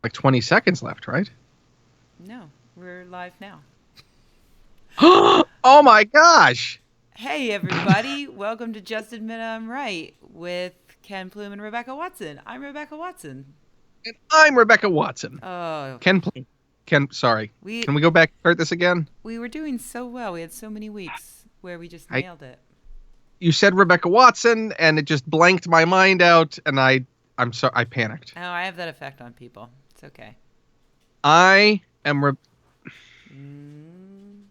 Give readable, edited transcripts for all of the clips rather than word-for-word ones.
like 20 seconds left, right? No, we're live now. Oh my gosh! Hey, everybody. Welcome to Just Admit I'm Right with Ken Plume and Rebecca Watson. I'm Rebecca Watson. And I'm Rebecca Watson. Oh, Ken, sorry. we Can we go back and start this again? we were doing so well. We had so many weeks where we just I nailed it. You said Rebecca Watson, and it just blanked my mind out, and I'm sorry, I panicked. Oh, I have that effect on people. It's okay. I am Mm.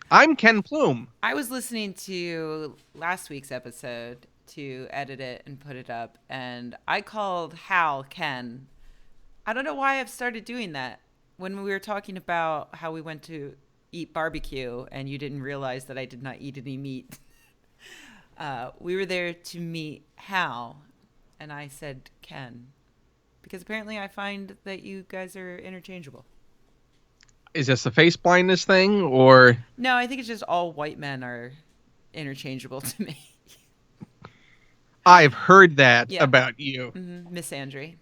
I'm Ken Plume. I was listening to last week's episode to edit it and put it up, and I called Hal Ken. I don't know why I've started doing that. When we were talking about how we went to eat barbecue and you didn't realize that I did not eat any meat, we were there to meet Hal, and I said Ken because apparently I find that you guys are interchangeable. Is this the face blindness thing, or No, I think it's just all white men are interchangeable to me. I've heard that Yeah, about you? misandry.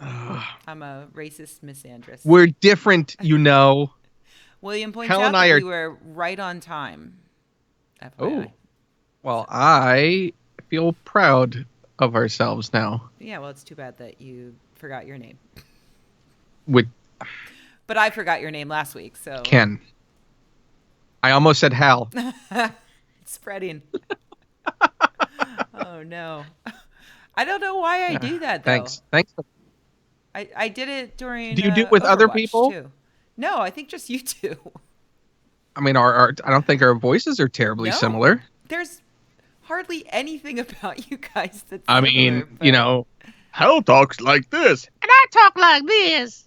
Ugh. I'm a racist misandrist. We're different, you know. William points Hal and out I that are. we were right on time. FYI. Oh, well, I feel proud of ourselves now. Yeah, well, it's too bad that you forgot your name. With But I forgot your name last week, so Ken, I almost said Hal. it's spreading. Oh no. I don't know why I do that though. Thanks. I did it during Do you do it with other Overwatch people? too. No, I think just you two. I mean, our I don't think our voices are terribly No, similar. there's hardly anything about you guys that's I similar, mean, but Hal talks like this. And I talk like this.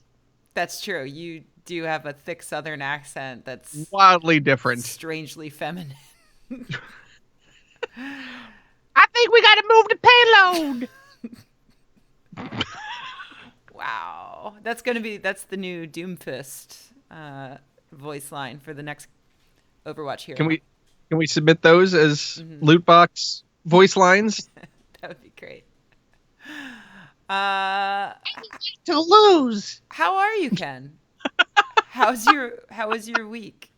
that's true. You do have a thick southern accent that's Wildly different. strangely feminine. I think we gotta move the payload. Wow. That's the new Doomfist voice line for the next Overwatch Can hero. we submit those as Hmm. loot box voice lines? That would be great. Uh, To lose. how are you, Ken? How was your week?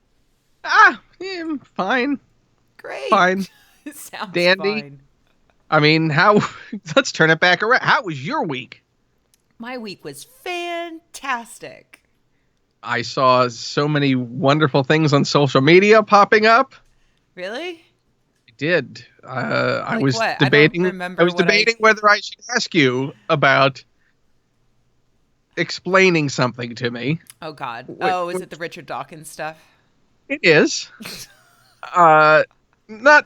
Fine, Great. fine, It sounds dandy. fine. I mean, how? Let's turn it back around. How was your week? My week was fantastic. I saw so many wonderful things on social media popping up. Really? I did. I Like was what? I don't debating. I remember was what I. debating whether I should ask you about explaining something to me. Oh God. What, Oh, is what it the Richard Dawkins stuff? it is. Uh, not.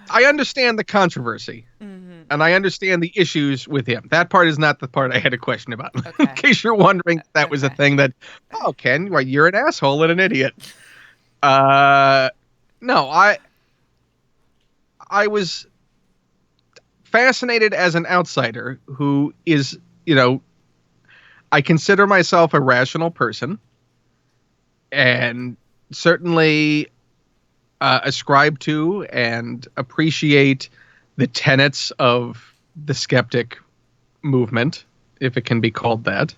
I understand the controversy, Hmm. and I understand the issues with him. That part is not the part I had a question about. In Okay. case you're wondering, if that was a Okay. thing that. Oh, Ken, well, you're an asshole and an idiot. Uh, no, I was fascinated as an outsider who is, I consider myself a rational person and certainly ascribe to and appreciate the tenets of the skeptic movement, if it can be called that,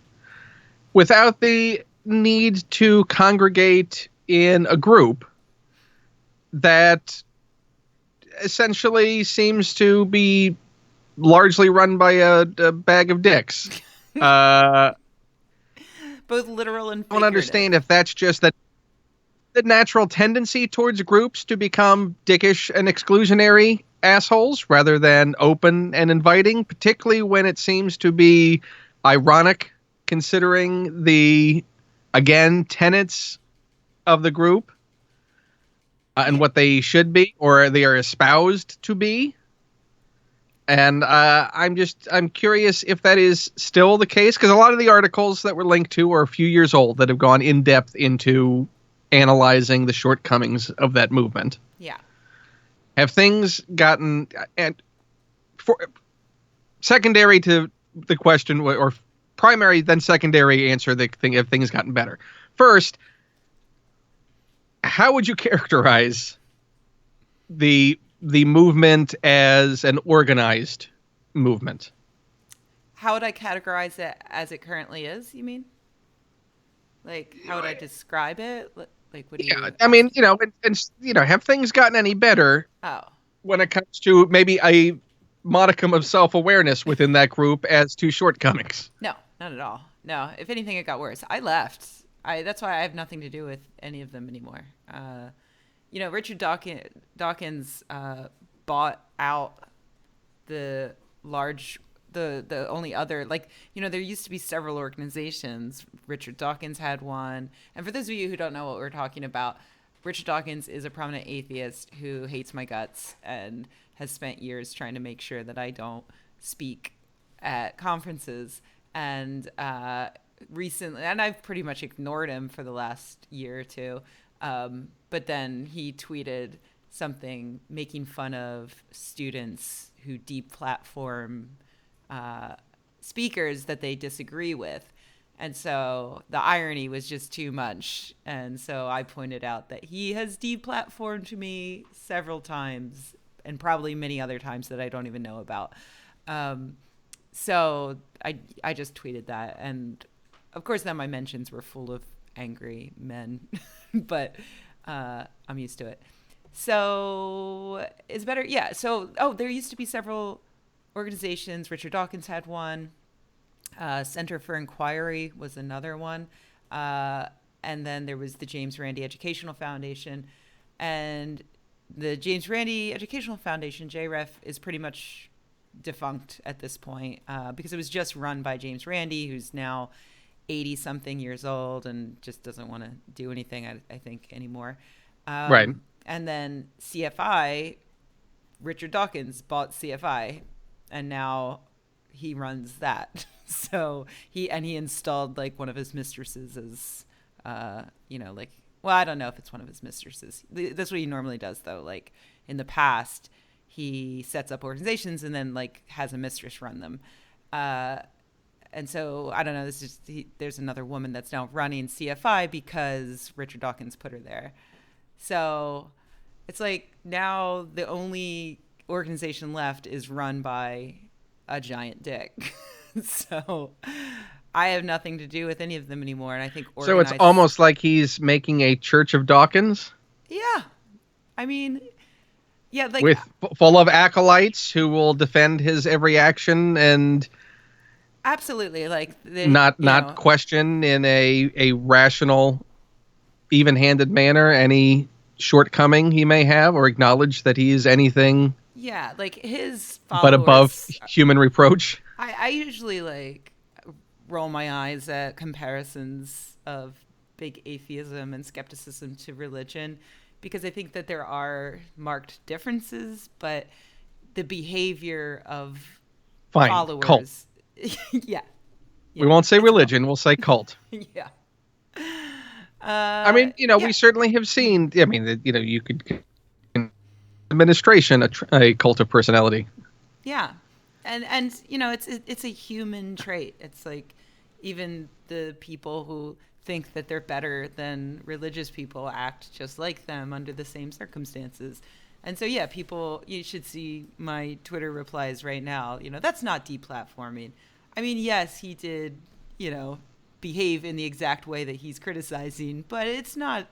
without the need to congregate in a group that essentially seems to be largely run by a bag of dicks. I Both literal and don't figurative. understand if that's just that the natural tendency towards groups to become dickish and exclusionary assholes rather than open and inviting, particularly when it seems to be ironic considering the, again, tenets of the group and Yeah. what they should be or they are espoused to be. And I'm curious if that is still the case because a lot of the articles that were linked to are a few years old that have gone in depth into analyzing the shortcomings of that movement. Yeah. Have things gotten and for secondary to the question or primary then secondary answer the thing have things gotten better. First, how would you characterize the movement as an organized movement? how would I categorize it as it currently is? You mean? Like, how would I describe it? Like, what do Yeah, you I mean, ask? have things gotten any better Oh, when it comes to maybe a modicum of self-awareness within that group as to shortcomings? no, not at all. No, if anything, it got worse. I left. That's why I have nothing to do with any of them anymore. Richard Dawkins bought out the large the only other, like, there used to be several organizations. Richard Dawkins had one, and for those of you who don't know what we're talking about, Richard Dawkins is a prominent atheist who hates my guts and has spent years trying to make sure that I don't speak at conferences. And recently, and I've pretty much ignored him for the last year or two, but then he tweeted something making fun of students who deplatform speakers that they disagree with. And so the irony was just too much. And so I pointed out that he has deplatformed me several times, and probably many other times that I don't even know about. So I just tweeted that. And of course, then my mentions were full of angry men, but I'm used to it. So it's better. Yeah. So, there used to be several organizations. Richard Dawkins had one. Center for Inquiry was another one. And then there was the James Randi Educational Foundation. And the James Randi Educational Foundation, JREF, is pretty much defunct at this point because it was just run by James Randi, who's now 80-something years old and just doesn't want to do anything, I think, anymore. Right. And then CFI, Richard Dawkins bought CFI, and now he runs that. So he installed like one of his mistresses as, well, I don't know if it's one of his mistresses. That's what he normally does, though. Like in the past, he sets up organizations and then like has a mistress run them. And so I don't know. There's another woman that's now running CFI because Richard Dawkins put her there. So it's like now the only organization left is run by a giant dick. So I have nothing to do with any of them anymore. And I think So it's almost like he's making a Church of Dawkins? Yeah. I mean, yeah, like full of acolytes who will defend his every action and absolutely, like not question in a rational, even-handed manner any shortcoming he may have, or acknowledge that he is anything like his followers, but above human reproach. I usually like roll my eyes at comparisons of big atheism and skepticism to religion, because I think that there are marked differences, but the behavior of followers. Cult. Yeah. We won't say religion, we'll say cult. Yeah. I mean, we certainly have seen, you could administration a cult of personality. Yeah. And it's a human trait. It's like even the people who think that they're better than religious people act just like them under the same circumstances. And so, yeah, people, you should see my Twitter replies right now. That's not deplatforming. I mean, yes, he did, behave in the exact way that he's criticizing, but it's not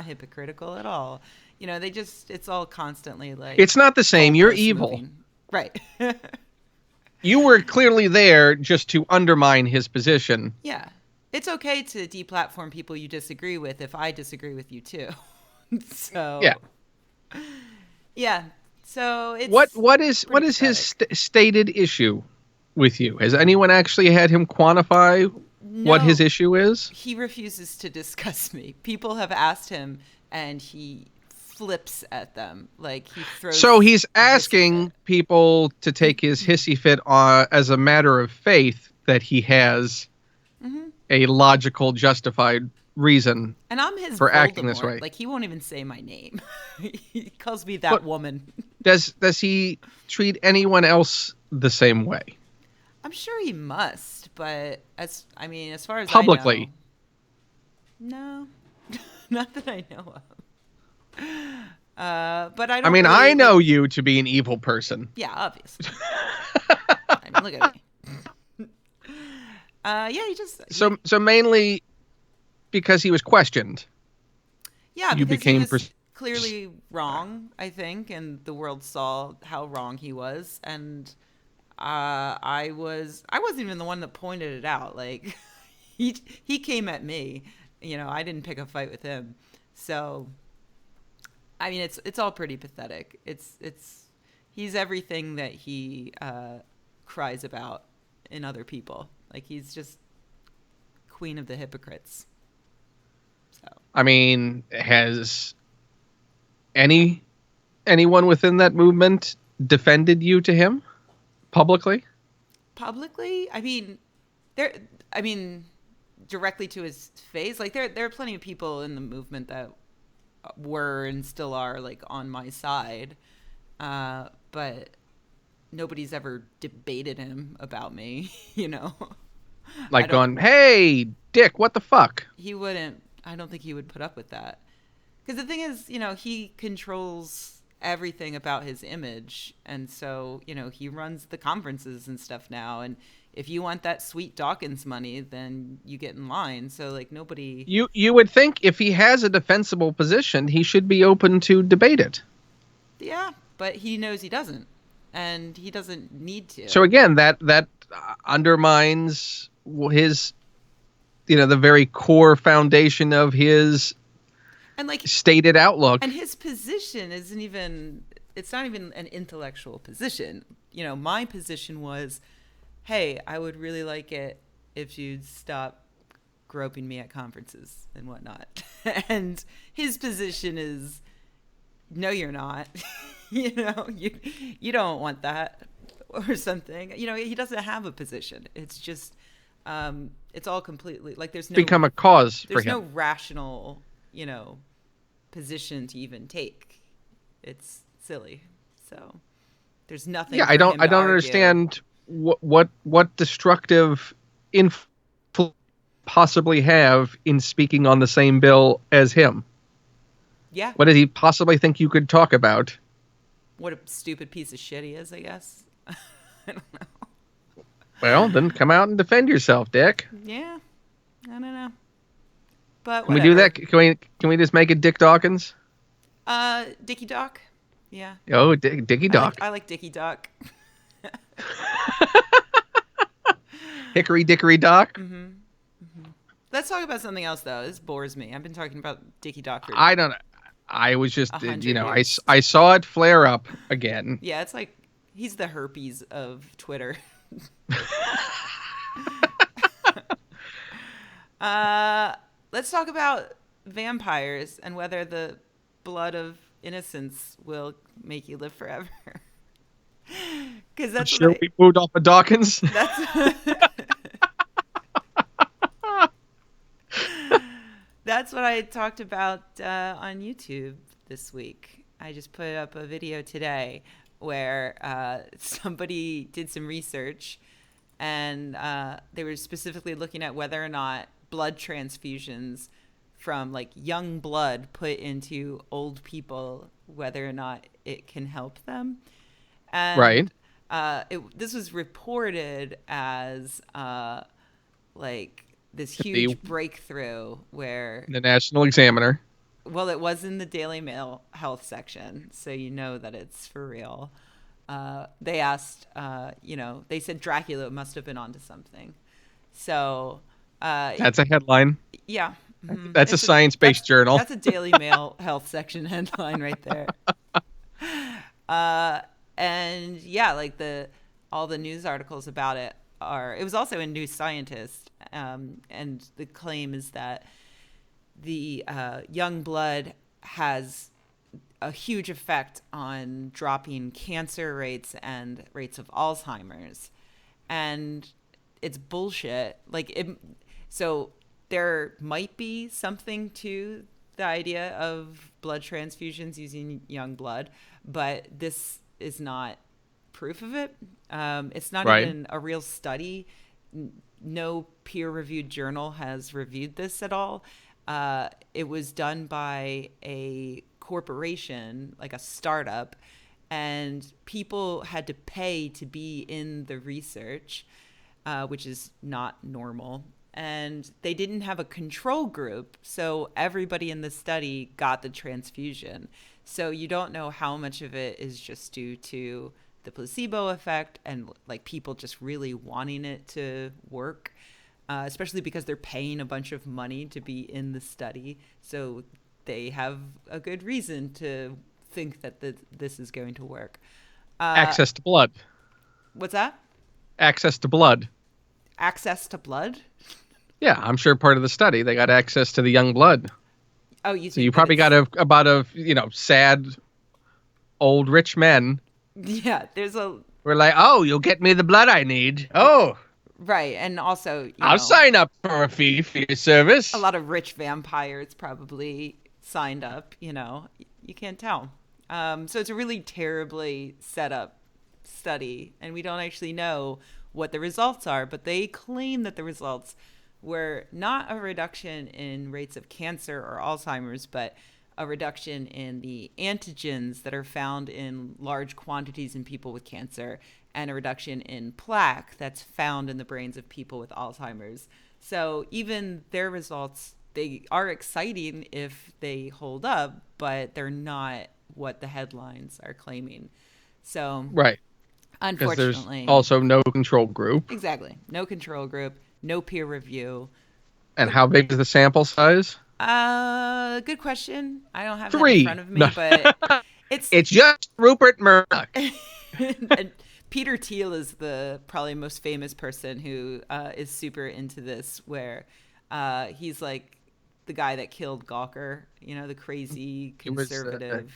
hypocritical at all. It's all constantly like, it's not the same. You're evil. Moving. Right. You were clearly there just to undermine his position. Yeah. It's okay to deplatform people you disagree with if I disagree with you too. So yeah. Yeah. So it's what is his stated issue with you? Has anyone actually had him quantify what his issue is? He refuses to discuss me. People have asked him, and he flips at them like he throws. So he's asking people to take his hissy fit as a matter of faith that he has a logical, justified reason, and I'm his for Voldemort. Acting this way. Like he won't even say my name. He calls me that woman. Does he treat anyone else the same way? I'm sure he must, but as far as publicly, I know, no, not that I know of. But I don't. I know you to be an evil person. Yeah, obviously. I mean, look at me. Yeah, he just So mainly because he was questioned, yeah, you because he became was clearly wrong, I think, and the world saw how wrong he was, and I wasn't even the one that pointed it out. Like he came at me. I didn't pick a fight with him. So I mean, it's all pretty pathetic. It's he's everything that he cries about in other people. Like he's just queen of the hypocrites. So I mean, has any anyone within that movement defended you to him publicly? publicly, there. I mean, directly to his face. Like there are plenty of people in the movement that were and still are like on my side, but nobody's ever debated him about me. I Like don't. going, "Hey, Dick, what the fuck?" He wouldn't. I don't think he would put up with that. Because the thing is, he controls everything about his image. And so, he runs the conferences and stuff now. And if you want that sweet Dawkins money, then you get in line. So, like, nobody. You would think if he has a defensible position, he should be open to debate it. Yeah, but he knows he doesn't. And he doesn't need So to. again, that undermines his, the very core foundation of his And, like, stated outlook. and his position isn't even. It's not even an intellectual position. My position was, hey, I would really like it if you'd stop groping me at conferences and whatnot. And his position is, no, you're not. You don't want that or something. He doesn't have a position. It's just, it's all completely like Become a cause for there's him. no rational, position to even take. It's silly. So there's nothing. Yeah, For him I to don't argue. understand what destructive influence possibly have in speaking on the same bill as him. Yeah. What does he possibly think you could talk about? What a stupid piece of shit he is, I guess. I don't know. Well, then come out and defend yourself, Dick. Yeah. I don't know. But Can we whatever. do that? Can we just make it Dick Dawkins? Dickie Doc. Yeah. Oh, Dickie Doc. I like Dickie Doc. Hickory Dickory Doc. Mm-hmm. Let's talk about something else, though. This bores me. I've been talking about Dickie Doc for I don't. I was just, 100 I years. I saw it flare up again. Yeah, it's like he's the herpes of Twitter. Let's talk about vampires and whether the blood of innocence will make you live forever. Because that's Sure, what we moved off of Dawkins. that's that's what I talked about on YouTube this week. I just put up a video today where somebody did some research and they were specifically looking at whether or not blood transfusions from like young blood put into old people, whether or not it can help them. Right. And this was reported as like this huge breakthrough where, The National Examiner. well, it was in the Daily Mail health section, so you know that it's for real. They asked, they said Dracula must have been onto something. So, That's a headline. yeah. Mhm. That's a science-based journal. That's a Daily Mail health section headline right there. And yeah, like all the news articles about it it was also in New Scientist. And the claim is that the young blood has a huge effect on dropping cancer rates and rates of Alzheimer's. And it's bullshit. So there might be something to the idea of blood transfusions using young blood, but this is not proof of it. It's not Right. even a real study. No peer-reviewed journal has reviewed this at all. It was done by a corporation, like a startup, and people had to pay to be in the research. which is not normal. And they didn't have a control group, so everybody in the study got the transfusion. So you don't know how much of it is just due to the placebo effect and like people just really wanting it to work, especially because they're paying a bunch of money to be in the study. So they have a good reason to think that this is going to work. Access to blood. What's that? Access to blood. Access to blood? Yeah, I'm sure part of the study they got access to the young blood. Oh, you So think you that probably it's- got about sad old rich men Yeah, there's a who are like, oh, you'll get me the blood I need. Oh, right, and also I'll sign up for a fee for your service. a lot of rich vampires probably signed up. You can't tell. So it's a really terribly set up study, and we don't actually know what the results are, but they claim that the results were not a reduction in rates of cancer or Alzheimer's, but a reduction in the antigens that are found in large quantities in people with cancer, and a reduction in plaque that's found in the brains of people with Alzheimer's. So even their results, they are exciting if they hold up, but they're not what the headlines are claiming. So Right. Because there's unfortunately, also no control group. exactly, no control group, no peer review. And how big is the sample size? Good question. I don't have that in 3. front of me, No. but it's It's just Rupert Murdoch. and Peter Thiel is the probably most famous person who is super into this, where he's like the guy that killed Gawker, the crazy He was, conservative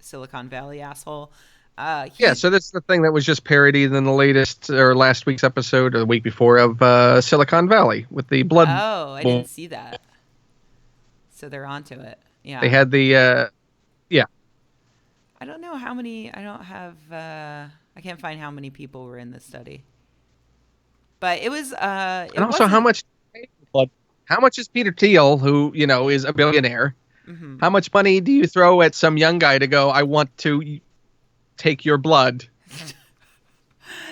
Silicon Valley asshole. Yeah, so that's the thing that was just parodied in the latest or last week's episode or the week before of Silicon Valley with the blood. Oh, I didn't see that. So they're onto it. Yeah. They had the yeah. I don't know how many. I don't have. I can't find how many people were in this study. But it was. And also, how much blood? How much is Peter Thiel, who is a billionaire? Mm-hmm. How much money do you throw at some young guy to go? I want to take your blood.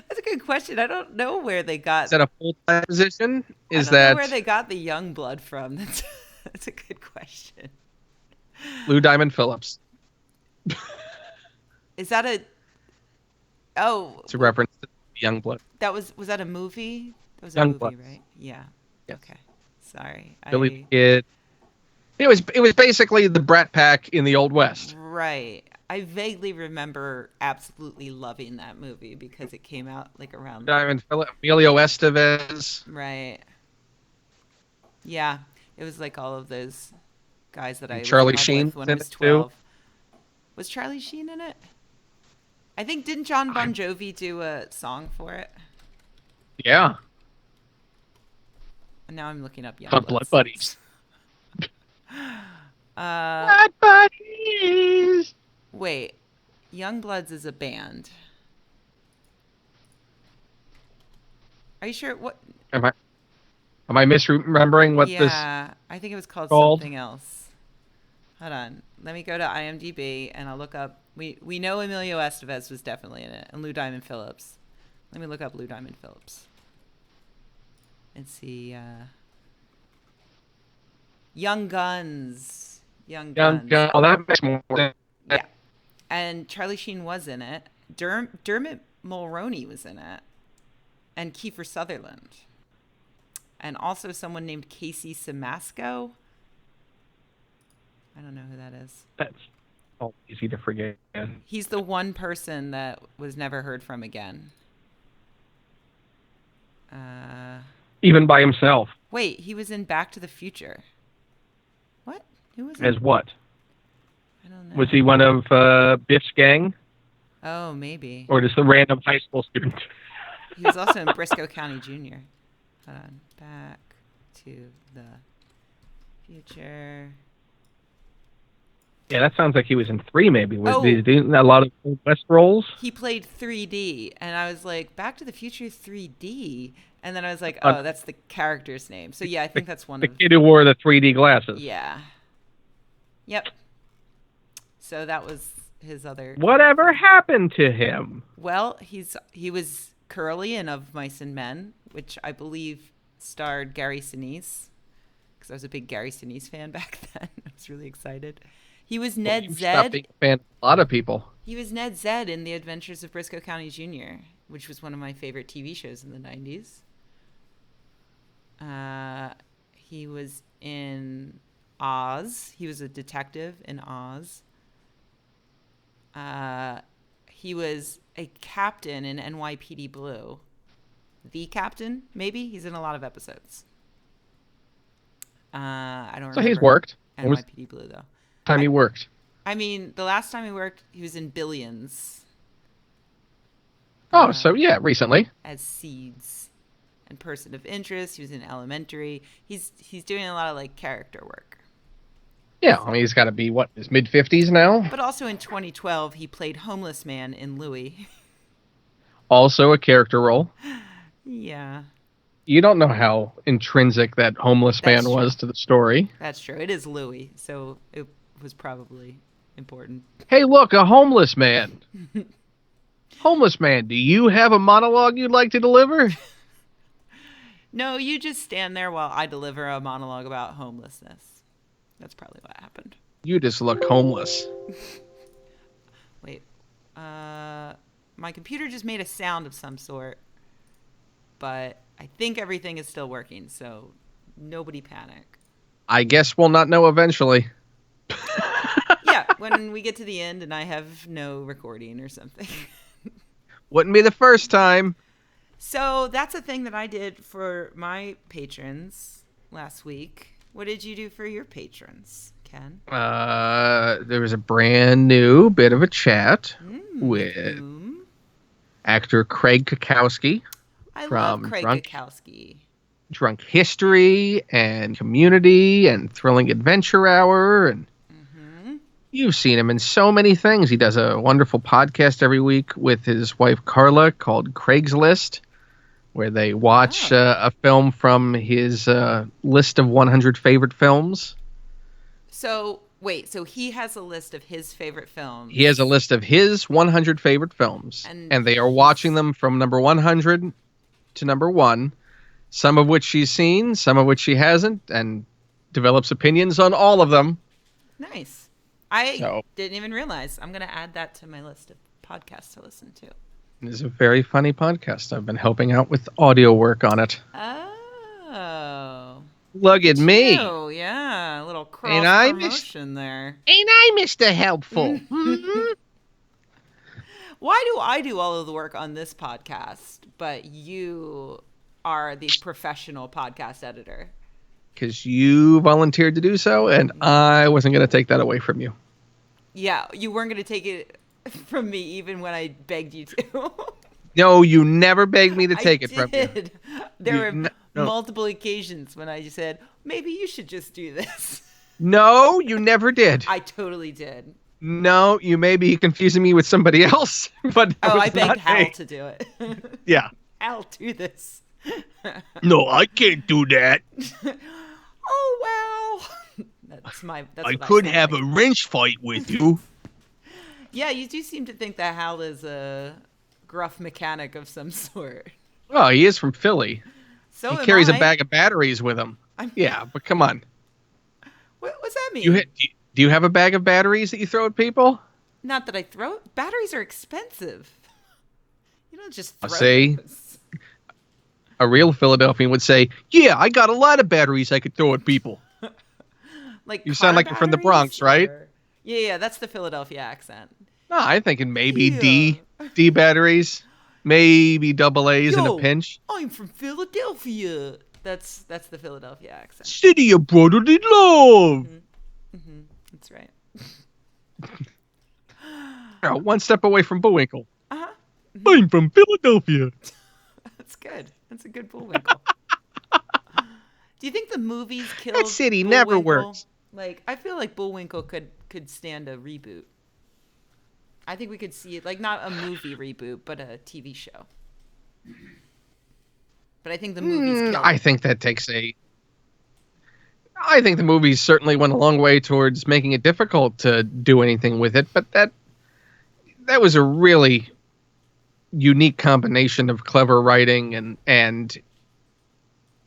That's a good question. I don't know where they got. Is that a full-time position? I don't know where they got the young blood from. That's a good question. Lou Diamond Phillips? Is that a? Oh, It's a reference to young blood. was that a movie? That was a Young movie, Blood. right? Yeah. Yes. Okay. Sorry. Billy the Kid. It was basically the Brat Pack in the Old West. Right. I vaguely remember absolutely loving that movie because it came out like around. Diamond Phillips, Emilio Estevez. Right. Yeah, it was like all of those guys that I was Charlie in love Sheen with when I in was it, too. 12. Was Charlie Sheen in it? I think didn't John Bon Jovi do a song for it? Yeah. And now I'm looking up Young Blood Bloods. Buddies. Blood buddies. Wait, Young Bloods is a band. Are you sure? What? Am I misremembering what this? Yeah, I think it was called called? something else. Hold on. Let me go to IMDb and I'll look up. We know Emilio Estevez was definitely in it, and Lou Diamond Phillips. Let me look up Lou Diamond Phillips and see. Young Guns. Young Guns. Oh, that makes more sense. Yeah. And Charlie Sheen was in it. Dermot Mulroney was in it. And Kiefer Sutherland. And also someone named Casey Simasco. I don't know who that is. That's all easy to forget. He's the one person that was never heard from again. Even by himself. Wait, he was in Back to the Future. What? Who was As it? what? I don't know. Was he one of Biff's gang? Oh, maybe. Or just a random high school student? He was also in Briscoe County Jr. Hold on. Back to the Future. Yeah, that sounds like he was in 3 maybe. Was Oh. he doing a lot of Old West roles? He played 3D, and I was like, Back to the Future 3D? And then I was like, oh, that's the character's name. So yeah, I think that's one The of... kid who wore the 3D glasses. Yeah. Yep. So that was his other... Whatever happened to him? Well, he was Curly in Of Mice and Men, which I believe starred Gary Sinise, because I was a big Gary Sinise fan back then. I was really excited. He was Ned You stopped Zed. being a fan of a lot of people. He was Ned Zed in The Adventures of Briscoe County Jr., which was one of my favorite TV shows in the 90s. He was in Oz. He was a detective in Oz. He was a captain in NYPD Blue. The captain, maybe? He's in a lot of episodes. I don't remember. So he's worked. When was NYPD Blue, though. the time he worked? I mean, the last time he worked, he was in Billions. Oh, so yeah, recently. As Seeds and Person of Interest. He was in Elementary. He's doing a lot of like character work. Yeah, I mean, he's got to be, what, his mid-50s now? But also in 2012, he played Homeless Man in Louie. Also a character role. Yeah. You don't know how intrinsic that homeless man was to the story. That's true. It is Louie, so it was probably important. Hey, look, a homeless man. Homeless man, do you have a monologue you'd like to deliver? No, you just stand there while I deliver a monologue about homelessness. That's probably what happened. You just look homeless. Wait. My computer just made a sound of some sort. But I think everything is still working, so nobody panic. I guess we'll not know eventually. Yeah, when we get to the end and I have no recording or something. Wouldn't be the first time. So that's a thing that I did for my patrons last week. What did you do for your patrons, Ken? There was a brand new bit of a chat with actor Craig Kakowski. I love Craig Kakowski. Drunk History and Community and Thrilling Adventure Hour. And you've seen him in so many things. He does a wonderful podcast every week with his wife Carla called Craig's List, where they watch a film from his list of 100 favorite films. So, wait, so he has a list of his favorite films. He has a list of his 100 favorite films, and they are watching them from number 100 to number 1, some of which she's seen, some of which she hasn't, and develops opinions on all of them. Nice. I didn't even realize. I'm going to add that to my list of podcasts to listen to. It's a very funny podcast. I've been helping out with audio work on it. Oh. Look at me. Oh, yeah. A little cross-promotion there. Ain't I Mr. Helpful? Why do I do all of the work on this podcast, but you are the professional podcast editor? Because you volunteered to do so, and I wasn't going to take that away from you. Yeah, you weren't going to take it from me even when I begged you to. No, you never begged me to take it from you. There were multiple occasions when I just said, maybe you should just do this. No, you never did. I totally did. No, you may be confusing me with somebody else, but I begged Hal to do it. Yeah. Hal, do this. No, I can't do that. Oh, well. That's I could have a wrench fight with you. Yeah, you do seem to think that Hal is a gruff mechanic of some sort. Oh, he is from Philly. So he carries a bag of batteries with him. Yeah, but come on. What's that mean? Do you have a bag of batteries that you throw at people? Not that I throw. Batteries are expensive. You don't just throw those. A real Philadelphian would say, yeah, I got a lot of batteries I could throw at people. Like you sound like you're from the Bronx, right? Yeah, that's the Philadelphia accent. No, I'm thinking maybe D batteries, maybe double A's in a pinch. I'm from Philadelphia. That's the Philadelphia accent. City of brotherly love. Mm-hmm. That's right. One step away from Bullwinkle. Uh-huh. I'm from Philadelphia. That's good. That's a good Bullwinkle. Do you think the movies killed that city Bullwinkle? Never works. Like, I feel like Bullwinkle could stand a reboot. I think we could see it, like, not a movie reboot, but a TV show. But I think the movies killed I think that takes I think the movies certainly went a long way towards making it difficult to do anything with it, but that was a really unique combination of clever writing and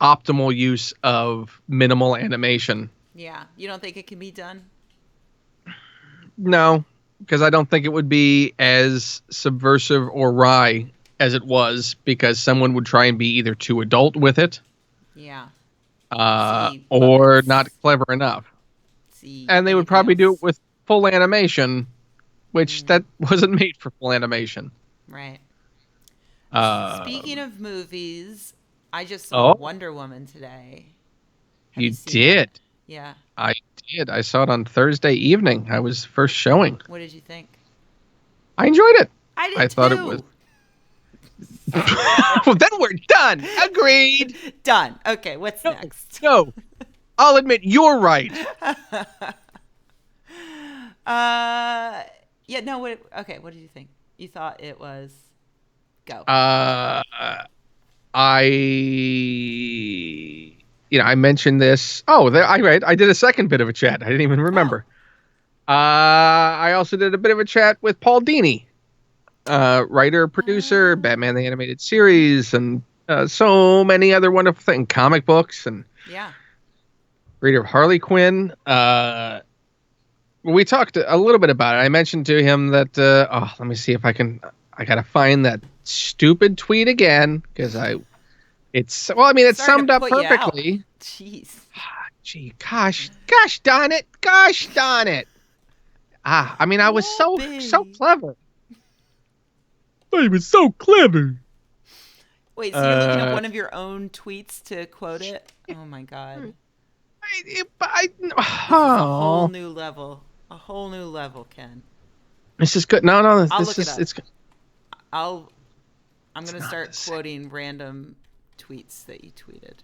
optimal use of minimal animation. Yeah. You don't think it can be done? No, because I don't think it would be as subversive or wry as it was, because someone would try and be either too adult with it, Yeah. See or not puppets. clever enough. See And they would anything probably do it else? with full animation, which that wasn't made for full animation. Right. Speaking Um, of movies, I just saw oh, Wonder Woman today. Have you you seen that? did. Yeah. I did. I saw it on Thursday evening. I was first showing. What did you think? I enjoyed it. I did I thought it was. too. Well, then we're done. Agreed. Done. Okay, what's No, next? no. I'll admit you're right. Yeah, no, okay, what did you think? You thought it was go. I, I mentioned this. Oh, I did a second bit of a chat. I didn't even Oh. remember. I also did a bit of a chat with Paul Dini, writer, producer, Batman the Animated Series, and so many other wonderful things, comic books, and Yeah. reader of Harley Quinn. We talked a little bit about it. I mentioned to him that, let me see if I can. I gotta find that stupid tweet again, because it's Sorry to summed up put you out. perfectly. Jeez. Gee, gosh darn it, I was so Whoopee. clever. I was so clever. Wait, so you're looking at one of your own tweets to quote it? Oh my god. This is a whole Oh, new level. A whole new level, Ken. this is good. No, I'll this look it is up. it's I'm gonna not start the same. quoting random tweets that you tweeted.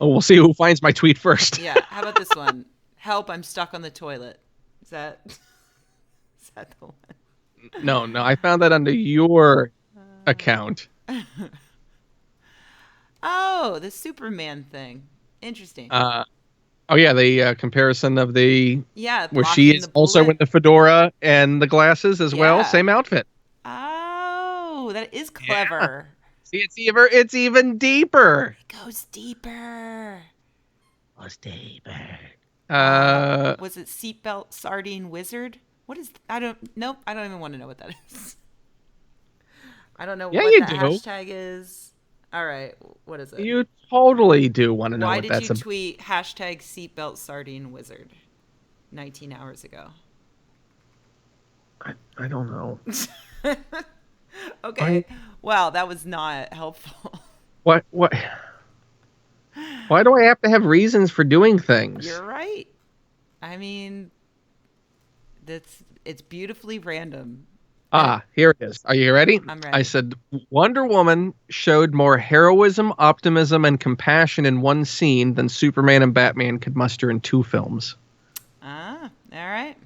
Oh, we'll see who finds my tweet first. Yeah, how about this one? Help, I'm stuck on the toilet. Is that is that the one? No, I found that under your account. Oh, the Superman thing. Interesting. Uh, oh yeah, the comparison of the Yeah, where she blocking the is also in bullet. the fedora and the glasses as well, Yeah. same outfit. Oh, that is Yeah. clever. See, it's even deeper. It goes deeper. What's deeper? Uh, Was it seatbelt sardine wizard? What is? I don't. Nope. I don't even want to know what that is. I don't know yeah, what you the do. hashtag is. All right. What is it? You totally do want to know Why what did that's you about. tweet hashtag seatbelt sardine wizard 19 hours ago? I don't know. Okay. Wow, that was not helpful. What? Why do I have to have reasons for doing things? You're right. I mean, it's beautifully random. Here it is. Are you ready? I'm I ready. said Wonder Woman showed more heroism, optimism, and compassion in one scene than Superman and Batman could muster in two films. All right.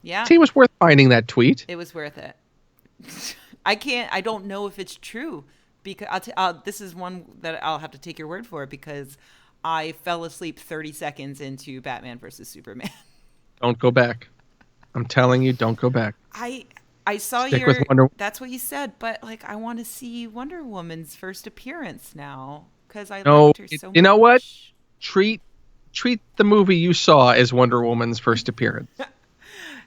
Yeah, See, it was worth finding that tweet. it was worth it. I don't know if it's true because this is one that I'll have to take your word for because I fell asleep 30 seconds into Batman versus Superman. Don't go back. I'm telling you, don't go back. I saw Stick with Wonder. that's what you said, but like I want to see Wonder Woman's first appearance now because I No, liked her so you know what? much. Treat the movie you saw as Wonder Woman's first appearance.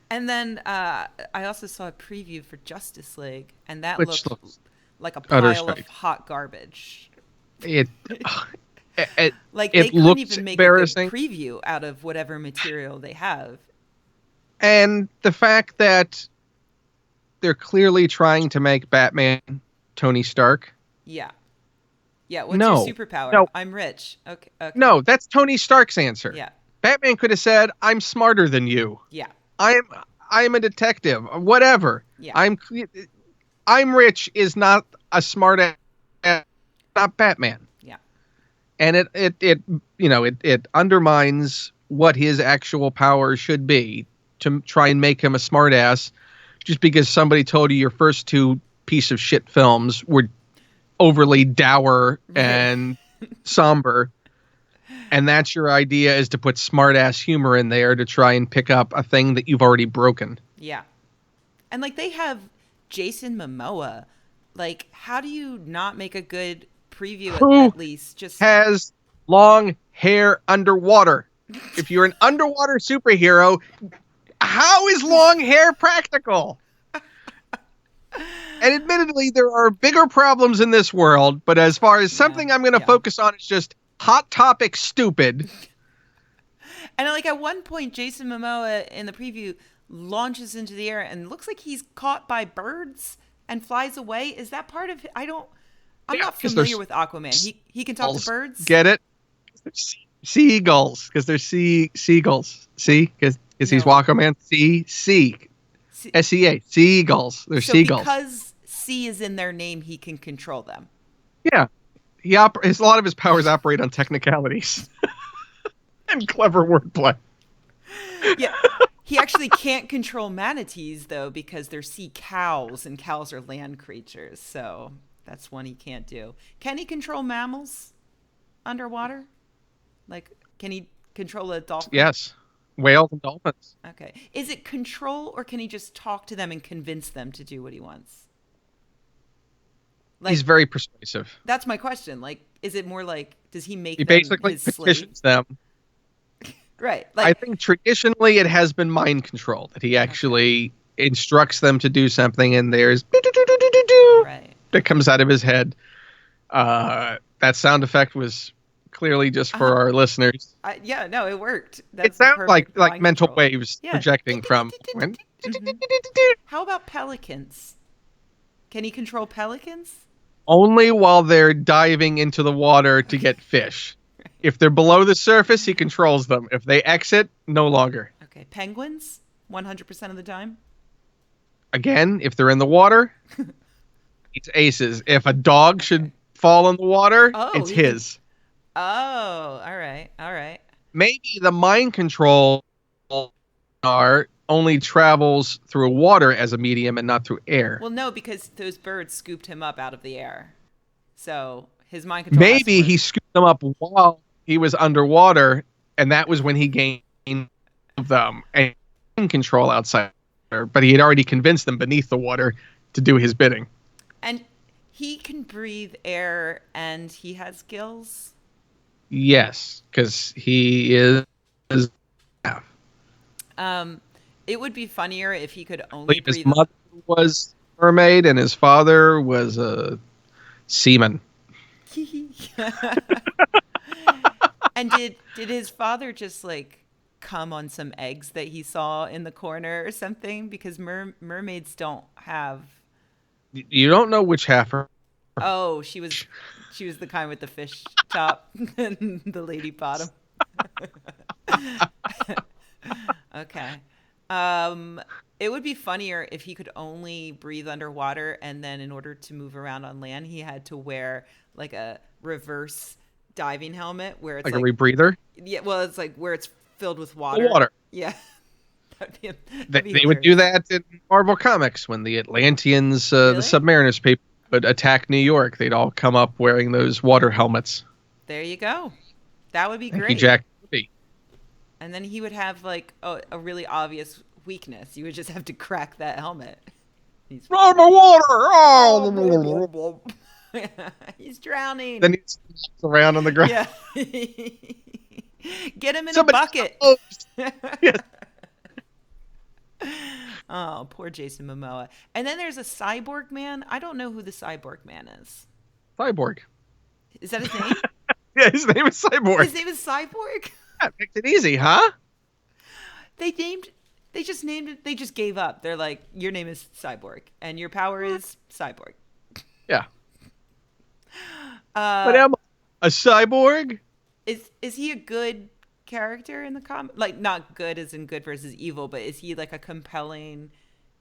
And then I also saw a preview for Justice League, and that Which looked looks like a utter pile of shite. hot garbage. It it, Like it they couldn't looks even make a good embarrassing. preview out of whatever material they have. And the fact that they're clearly trying to make Batman Tony Stark. Yeah. Yeah, what's No. your superpower? No. I'm rich. Okay. No, that's Tony Stark's answer. Yeah. Batman could have said, "I'm smarter than you. Yeah. I'm a detective. Whatever. Yeah. I'm rich" is not a smart ass, not Batman. Yeah. And it undermines what his actual power should be to try and make him a smartass just because somebody told you your first two piece of shit films were overly dour and somber, and that's your idea, is to put smartass humor in there to try and pick up a thing that you've already broken. Yeah. And like they have Jason Momoa. Like, how do you not make a good preview Who at least? Just has long hair underwater? If you're an underwater superhero, how is long hair practical? And admittedly, there are bigger problems in this world, but as far as something I'm going to focus on, it's just Hot Topic stupid. And like at one point, Jason Momoa in the preview launches into the air and looks like he's caught by birds and flies away. Is that part of it? I'm not familiar with Aquaman. He can talk to birds. Get it? Seagulls, because they're seagulls. See, because he's Aquaman. SEA, seagulls. They're seagulls. Because sea is in their name, he can control them. Yeah, a lot of his powers operate on technicalities and clever wordplay. Yeah, he actually can't control manatees though because they're sea cows, and cows are land creatures. So that's one he can't do. Can he control mammals underwater? Like, can he control a dolphin? Yes. Whales and dolphins. Okay. Is it control, or can he just talk to them and convince them to do what he wants? Like, he's very persuasive. That's my question. Like, is it more like, does he make them basically his petitions slave? them. Right. Like, I think traditionally it has been mind control, that he actually instructs them to do something, and there's right. that comes out of his head. That sound effect was clearly just for our listeners. Yeah, no, it worked. That's it sounds like mental control. waves projecting from. How about pelicans? Can he control pelicans? Only while they're diving into the water to get fish. If they're below the surface, he controls them. If they exit, no longer. Okay, penguins, 100% of the time. Again, if they're in the water, it's aces. If a dog should fall in the water, it's his. Oh, all right. Maybe the mind control only travels through water as a medium and not through air. Well, no, because those birds scooped him up out of the air. So his mind control. Maybe he scooped them up while he was underwater, and that was when he gained them and control outside. But he had already convinced them beneath the water to do his bidding. And he can breathe air, and he has gills. Yes, because he is. It would be funnier if he could only breathe. His mother was a mermaid, and his father was a seaman. And did his father just like come on some eggs that he saw in the corner or something? Because mermaids don't have. You don't know which half are. Oh, she was the kind with the fish top and the lady bottom. Okay. It would be funnier if he could only breathe underwater, and then in order to move around on land, he had to wear like a reverse diving helmet where it's like a rebreather. Yeah, well, it's like where it's filled with water. Water. Yeah. They would do that in Marvel Comics when the Atlanteans, the Submariners people, would attack New York. They'd all come up wearing those water helmets. There you go. That would be great. Thank you, Jack. And then he would have like a really obvious weakness. You would just have to crack that helmet. He's my water! Oh, he's drowning. Then he's around on the ground. Yeah. Get him in a bucket. Yes. Oh, poor Jason Momoa. And then there's a cyborg man. I don't know who the cyborg man is. Cyborg. Is that his name? Yeah, his name is Cyborg. His name is Cyborg? That makes it easy, huh? They just named it. They just gave up. They're like, your name is Cyborg, and your power is Cyborg. Yeah. But am I a cyborg? Is he a good character in the comic? Like, not good as in good versus evil, but is he like a compelling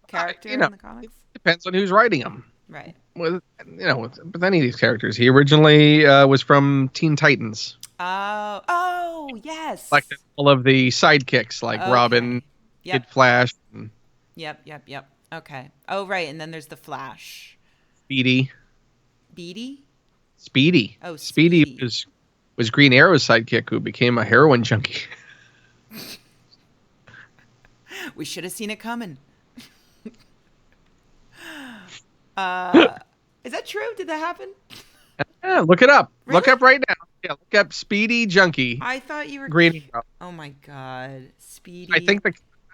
character in the comics? It depends on who's writing him. Right. With any of these characters, he originally was from Teen Titans. Oh, yes. Like all of the sidekicks, like Robin, Kid Flash. Yep. Okay. Oh, right. And then there's the Flash. Speedy. Speedy? Oh, Speedy was Green Arrow's sidekick who became a heroin junkie. We should have seen it coming. Is that true? Did that happen? Yeah, look it up. Look Really? up right now. Yeah, look up Speedy Junkie I thought you were. Green Arrow. Oh my god, I Speedy. think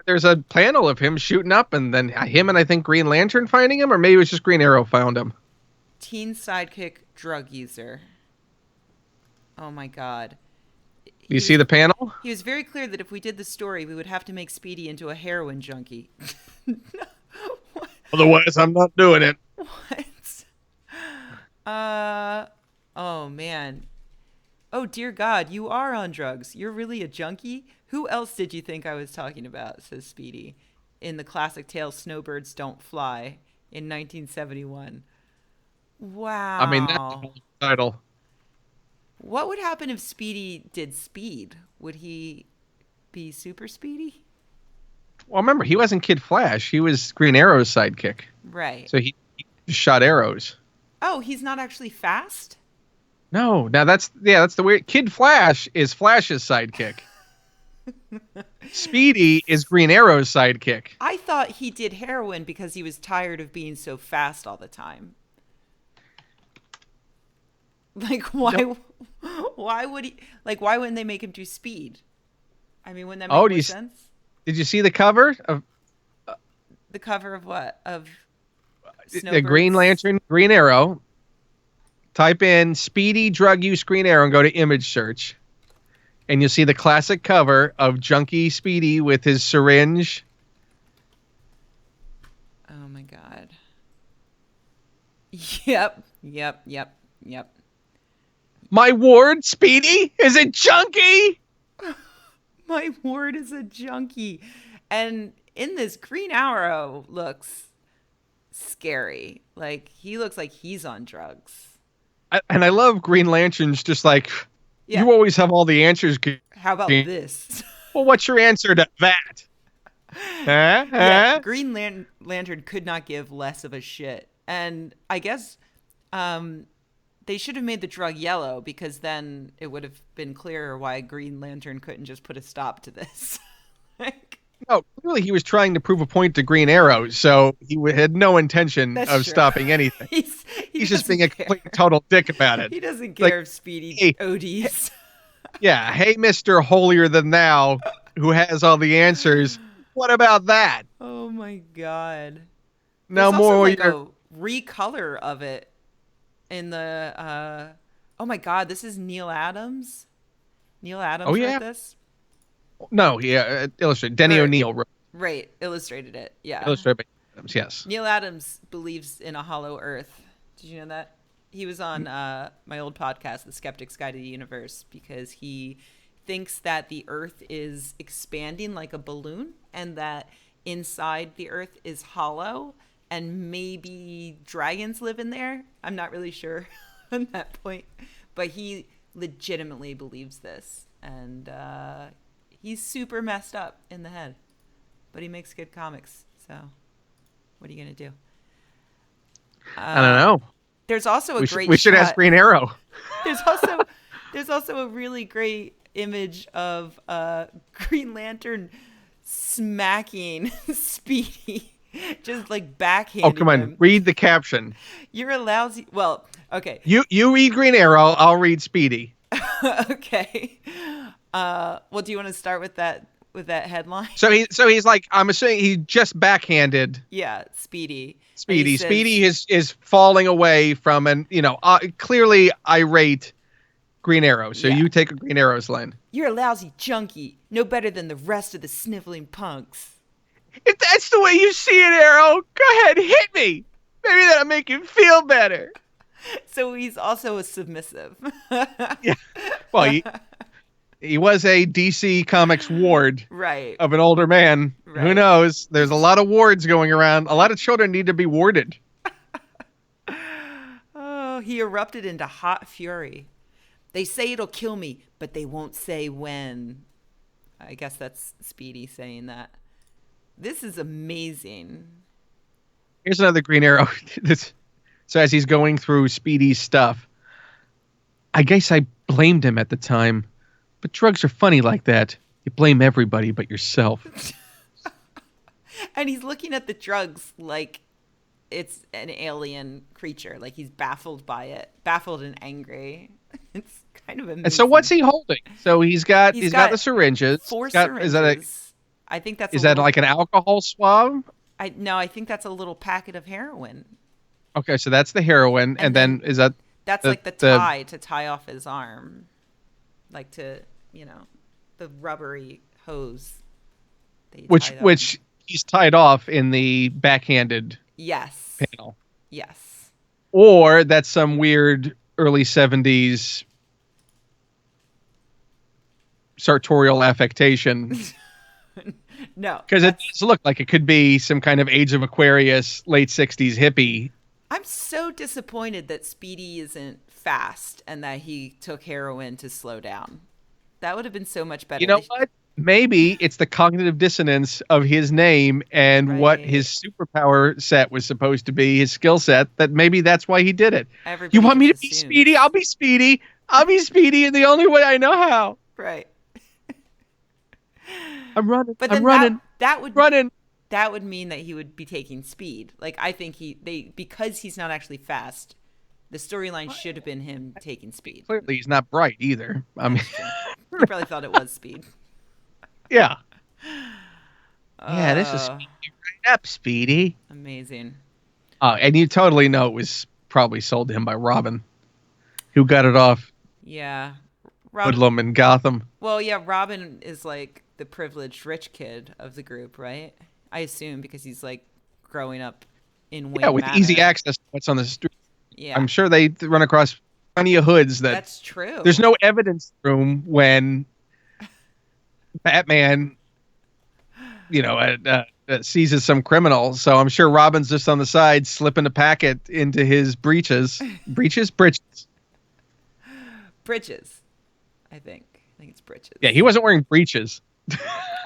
there's a panel of him shooting up, and then him and I think Green Lantern finding him, or maybe it was just Green Arrow found him. Teen sidekick drug user. Oh my god. Do you He see was the panel? he was very clear that if we did the story, we would have to make Speedy into a heroin junkie. What? Otherwise, I'm not doing it. What? Uh oh man. Oh dear God, you are on drugs. You're really a junkie? Who else did you think I was talking about? Says Speedy in the classic tale Snowbirds Don't Fly in 1971. I mean, that's the Wow. whole title. What would happen if Speedy did speed? Would he be super speedy? Well, remember, he wasn't Kid Flash. He was Green Arrow's sidekick. Right. So he just shot arrows. Oh, he's not actually fast? No, now that's the weird. Kid Flash is Flash's sidekick. Speedy is Green Arrow's sidekick. I thought he did heroin because he was tired of being so fast all the time. Like why Nope. why would he like why wouldn't they make him do speed? I mean, wouldn't that Oh, make more sense? did you see the cover of The cover of what? Of the Green Snowbirds? Lantern, Green Arrow? Type in Speedy drug use Green Arrow and go to image search. And you'll see the classic cover of Junkie Speedy with his syringe. Oh my god. Yep. My ward, Speedy, is a junkie. My ward is a junkie. And in this, Green Arrow looks scary. Like, he looks like he's on drugs. And I love Green Lanterns just like, Yeah. you always have all the answers. How about Green. this? Well, what's your answer to that? Huh? Yeah, Huh? Green Lantern could not give less of a shit. And I guess they should have made the drug yellow because then it would have been clearer why Green Lantern couldn't just put a stop to this. Like, No, clearly he was trying to prove a point to Green Arrow, so he had no intention that's of true. stopping anything. he He's just being doesn't a care. complete total dick about it. He doesn't Like, care if Speedy hey. ODs. Yeah, hey, Mr. Holier Than Thou, who has all the answers. What about that? Oh my god. No There's more. also like Your... a recolor of it in the oh my god, this is Neil Adams. Neil Adams Oh, wrote yeah? this? No, yeah, illustrated. Denny Or- O'Neil wrote, Right, illustrated it. Yeah. illustrated by Adams, yes. Neil Adams believes in a hollow earth. Did you know that? He was on my old podcast, The Skeptic's Guide to the Universe, because he thinks that the earth is expanding like a balloon and that inside the earth is hollow and maybe dragons live in there. I'm not really sure on that point, but he legitimately believes this. And he's super messed up in the head, but he makes good comics. So what are you going to do? I don't know. There's also a We great should ask shot- Green Arrow. there's also a really great image of Green Lantern smacking Speedy, just like backhanding Oh, come on. him. Read the caption. You're a lousy. Well, okay, You read Green Arrow, I'll read Speedy. okay. Well, do you want to start with that headline? So he's like, I'm assuming he just backhanded Yeah, Speedy. And Speedy. he says, Speedy is falling away from an clearly irate Green Arrow. So Yeah. you take a Green Arrow's line. "You're a lousy junkie, no better than the rest of the sniveling punks." If that's the way you see it, Arrow, go ahead, hit me. Maybe that'll make you feel better. So he's also a submissive. Yeah. Well, he was a DC Comics ward Right. of an older man. Who Right. knows? There's a lot of wards going around. A lot of children need to be warded. Oh, he erupted into hot fury. "They say it'll kill me, but they won't say when." I guess that's Speedy saying that. This is amazing. Here's another Green Arrow. So as he's going through Speedy's stuff, I guess I blamed him at the time, but drugs are funny like that. You blame everybody but yourself. And he's looking at the drugs like it's an alien creature. Like he's baffled by it, baffled and angry. It's kind of amazing. And so what's he holding? So he's got He's the got syringes. four He's got, syringes. I think that's is that like an alcohol swab? I think that's a little packet of heroin. Okay, so that's the heroin, and then is that that's the, like the the tie to tie off his arm, like to the rubbery hose. That you tie that which he's tied off in the backhanded yes panel, yes or that's some weird early 70s sartorial affectation. no, Because it does look like it could be some kind of Age of Aquarius, late 60s hippie. I'm so disappointed that Speedy isn't fast and that he took heroin to slow down. That would have been so much better. You know what? Maybe it's the cognitive dissonance of his name and what his superpower set was supposed to be, his skill set, that maybe that's why he did it. Everybody you want me to just be assumes. Speedy? I'll be Speedy. I'll be Speedy in the only way I know how. Right. I'm running. But then I'm running. that would running. That would mean that he would be taking speed. Like I think because he's not actually fast, the storyline should have been him taking speed. Clearly, he's not bright either. I mean, he probably thought it was speed. Yeah. Yeah, this is Speedy right up, Speedy. Amazing. And you totally know it was probably sold to him by Robin, who got it off Yeah. Hoodlum in Gotham. Well, yeah, Robin is like the privileged rich kid of the group, right? I assume because he's like growing up in Wayne with Manor. easy access to what's on the street. Yeah. I'm sure they run across plenty of hoods That's true. There's no evidence room when Batman, seizes some criminal. So I'm sure Robin's just on the side slipping a packet into his breeches. Britches. Bridges, I think it's britches. Yeah, he wasn't wearing breeches.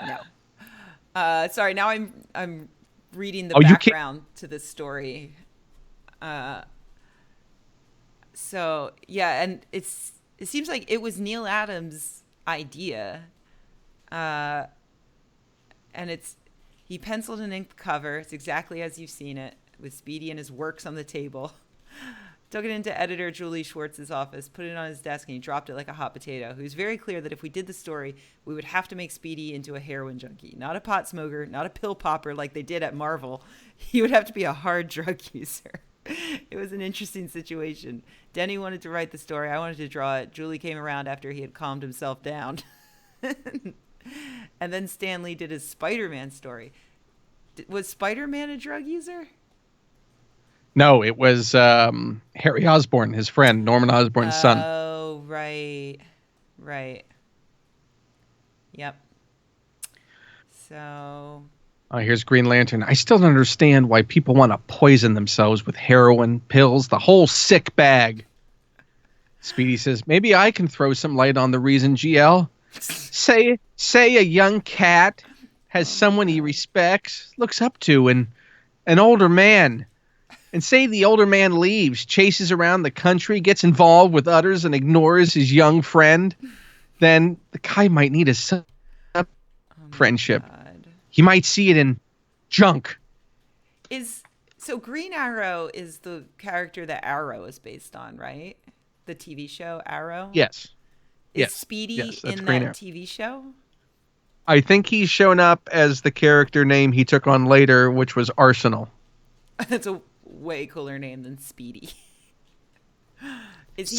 No. Sorry, now I'm reading the background to this story. So yeah, and it seems like it was Neil Adams' idea, and he penciled and inked the cover. It's exactly as you've seen it, with Speedy and his works on the table. Took it into editor Julie Schwartz's office, put it on his desk, and he dropped it like a hot potato. He was very clear that if we did the story, we would have to make Speedy into a heroin junkie. Not a pot smoker, not a pill popper like they did at Marvel. He would have to be a hard drug user. It was an interesting situation. Denny wanted to write the story. I wanted to draw it. Julie came around after he had calmed himself down. And then Stan Lee did his Spider-Man story. Was Spider-Man a drug user? No, it was Harry Osborn, his friend, Norman Osborn's son. Oh, right. Yep. So... Here's Green Lantern. I still don't understand why people want to poison themselves with heroin, pills, the whole sick bag. Speedy says, maybe I can throw some light on the reason, GL. Say a young cat has someone he respects, looks up to, and an older man. And say the older man leaves, chases around the country, gets involved with others, and ignores his young friend, then the guy might need a friendship. God. He might see it in junk. So Green Arrow is the character that Arrow is based on, right? The TV show Arrow? Yes. Is Speedy in that TV show? I think he's shown up as the character name he took on later, which was Arsenal. That's a way cooler name than Speedy. Is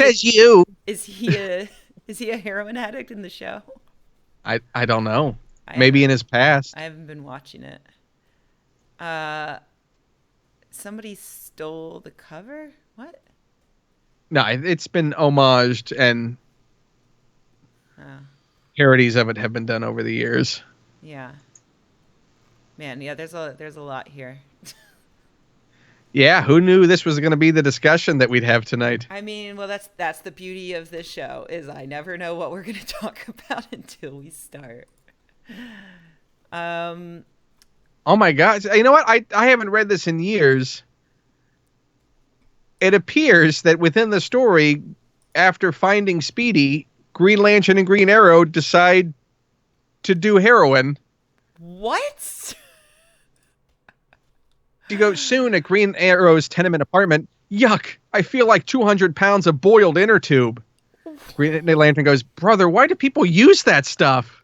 he a heroin addict in the show? I don't know. Maybe in his past. I haven't been watching it. Somebody stole the cover? What? No, it's been homaged, and parodies of it have been done over the years. Yeah. Man, yeah, there's a lot here. Yeah, who knew this was going to be the discussion that we'd have tonight? I mean, well, that's the beauty of this show, is I never know what we're going to talk about until we start. Oh my God. You know what? I haven't read this in years. It appears that within the story, after finding Speedy, Green Lantern and Green Arrow decide to do heroin. What? You go soon at Green Arrow's tenement apartment. Yuck! I feel like 200 pounds of boiled inner tube. Green Lantern goes, brother, why do people use that stuff?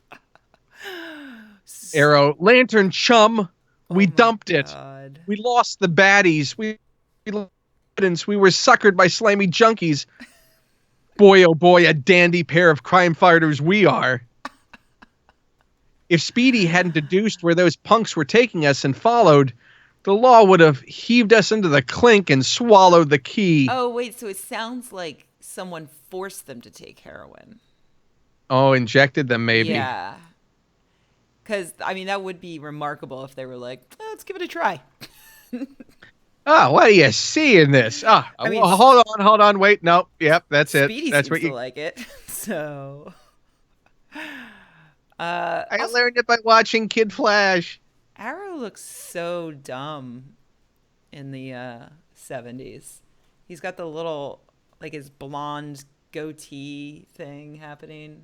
Arrow, Lantern chum, we Oh my dumped it. god. We lost the baddies. We were suckered by slimy junkies. Boy, oh boy, a dandy pair of crime fighters we are. If Speedy hadn't deduced where those punks were taking us and followed, the law would have heaved us into the clink and swallowed the key. Oh wait, so it sounds like someone forced them to take heroin. Oh, injected them maybe. Yeah. Because, I mean, that would be remarkable if they were like, let's give it a try. Oh, what do you see in this? I mean, Well, hold on, wait. No, yep, that's it. Speedy That's seems what to you. like it. So, I also, learned it by watching Kid Flash. Arrow looks so dumb in the 70s. He's got the little, like his blonde goatee thing happening.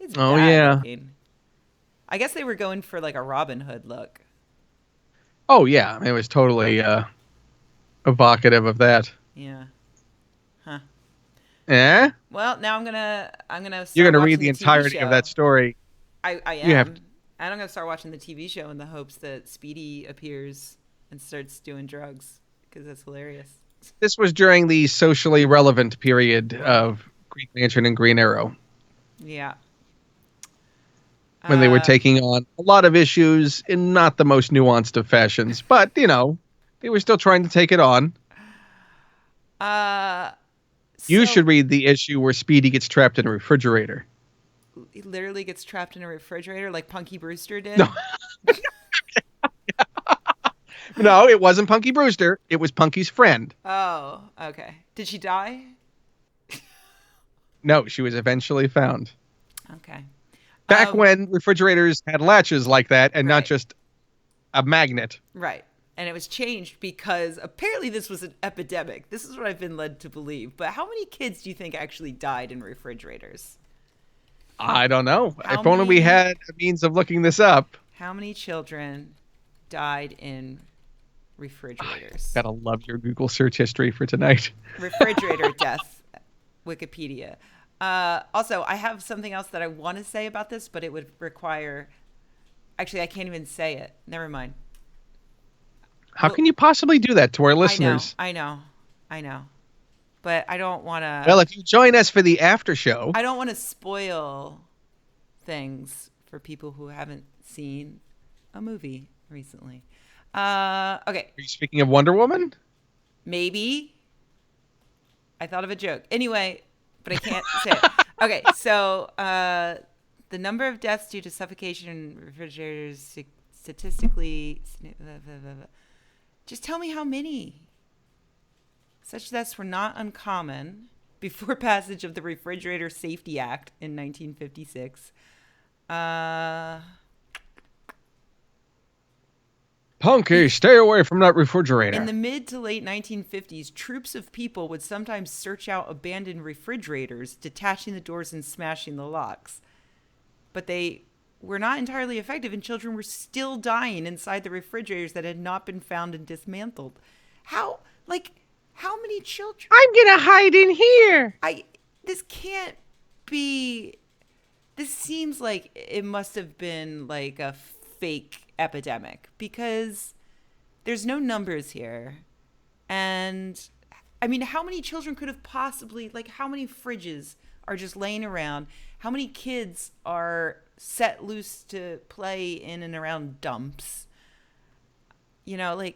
It's Oh bad yeah. looking. I guess they were going for like a Robin Hood look. Oh yeah. It was totally evocative of that. Yeah. Huh. Eh? Well, now I'm gonna You're start gonna read watching the the TV entirety of show. that story. I You have am. And I'm gonna start watching the TV show in the hopes that Speedy appears and starts doing drugs because that's hilarious. This was during the socially relevant period of Green Lantern and Green Arrow, Yeah. when they were Uh, taking on a lot of issues in not the most nuanced of fashions. But, they were still trying to take it on. uh, You so should read the issue where Speedy gets trapped in a refrigerator. he literally gets trapped in a refrigerator like Punky Brewster No, did. no, it wasn't Punky Brewster. It was Punky's friend. Oh, okay. Did she die? No, she was eventually found. Okay. Back when refrigerators had latches like that and not Right. just a magnet. Right. And it was changed because apparently this was an epidemic. This is what I've been led to believe. But how many kids do you think actually died in refrigerators? I don't know. How If only we many- had a means of looking this up. How many children died in refrigerators? Gotta love your Google search history for tonight. Refrigerator death, Wikipedia. Also, I have something else that I want to say about this, but it would require. Actually, I can't even say it. Never mind. How can you possibly do that to our listeners? I know. But I don't want to. Well, if you join us for the after show, I don't want to spoil things for people who haven't seen a movie recently. Okay, are you speaking of Wonder Woman? maybe. I thought of a joke. Anyway, but I can't say it. Okay, so the number of deaths due to suffocation in refrigerators statistically. Just tell me how many. Such deaths were not uncommon before passage of the Refrigerator Safety Act in 1956. Punky, stay away from that refrigerator. In the mid to late 1950s, troops of people would sometimes search out abandoned refrigerators, detaching the doors and smashing the locks. But they were not entirely effective, and children were still dying inside the refrigerators that had not been found and dismantled. How many children? I'm gonna hide in here. This can't be. This seems like it must have been like a fake epidemic because there's no numbers here. And I mean, how many children could have possibly, like, how many fridges are just laying around? How many kids are set loose to play in and around dumps? I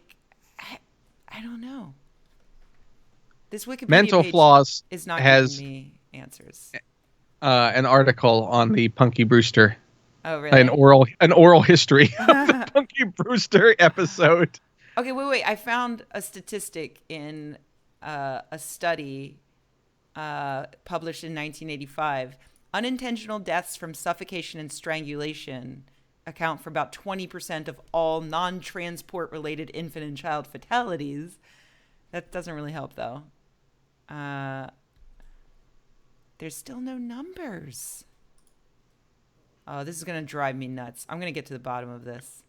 don't know. This Wikipedia Mental page Floss is not has giving me answers. an article on the Punky Brewster, Oh, really? an oral history of the Punky Brewster episode. Okay, wait. I found a statistic in a study published in 1985. Unintentional deaths from suffocation and strangulation account for about 20% of all non-transport related infant and child fatalities. That doesn't really help, though. There's still no numbers. Oh, this is going to drive me nuts. I'm going to get to the bottom of this.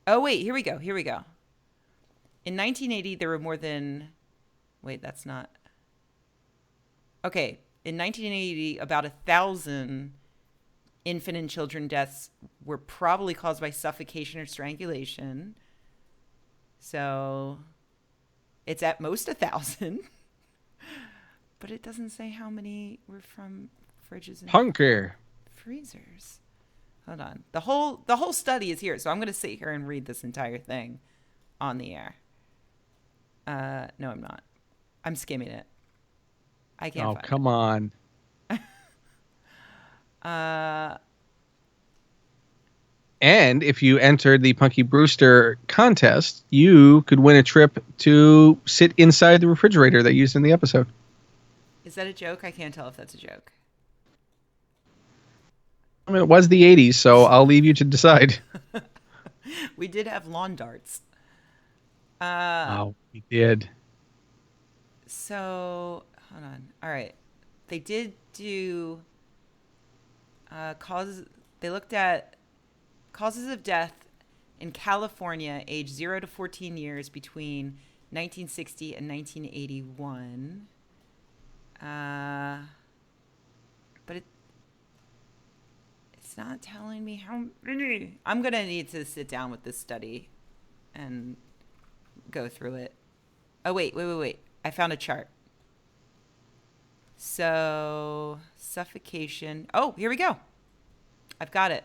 Oh, wait, here we go. Here we go. In 1980, there were more than. Wait, that's not. Okay. In 1980, about 1,000 infant and children deaths were probably caused by suffocation or strangulation. So it's at most 1,000, but it doesn't say how many were from fridges and Punker. freezers. Hold on. The whole study is here, so I'm going to sit here and read this entire thing on the air. No, I'm not. I'm skimming it. I can't Oh, find come on. it. And if you entered the Punky Brewster contest, you could win a trip to sit inside the refrigerator they used in the episode. Is that a joke? I can't tell if that's a joke. I mean, it was the 80s, so I'll leave you to decide. We did have lawn darts. Oh, we did. So, hold on. All right. They did do causes. They looked at causes of death in California, age 0 to 14 years between 1960 and 1981. But it's not telling me how many. I'm going to need to sit down with this study and go through it. Oh, wait. I found a chart. So, suffocation. Oh, here we go. I've got it.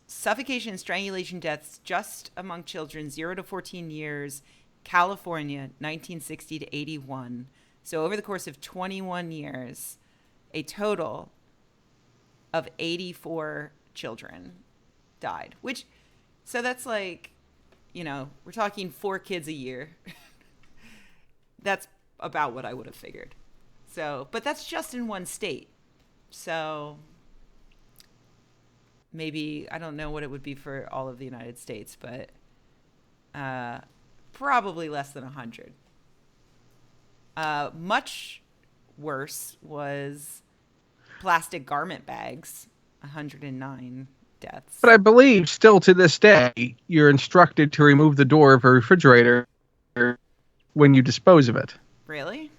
Suffocation and strangulation deaths just among children 0 to 14 years, California, 1960 to 81. So, over the course of 21 years, a total of 84 children died. So that's like, we're talking 4 kids a year. That's about what I would have figured. So, but that's just in one state. So maybe, I don't know what it would be for all of the United States, but probably less than 100. Much worse was plastic garment bags, 109 deaths. But I believe still to this day, you're instructed to remove the door of a refrigerator when you dispose of it. Really?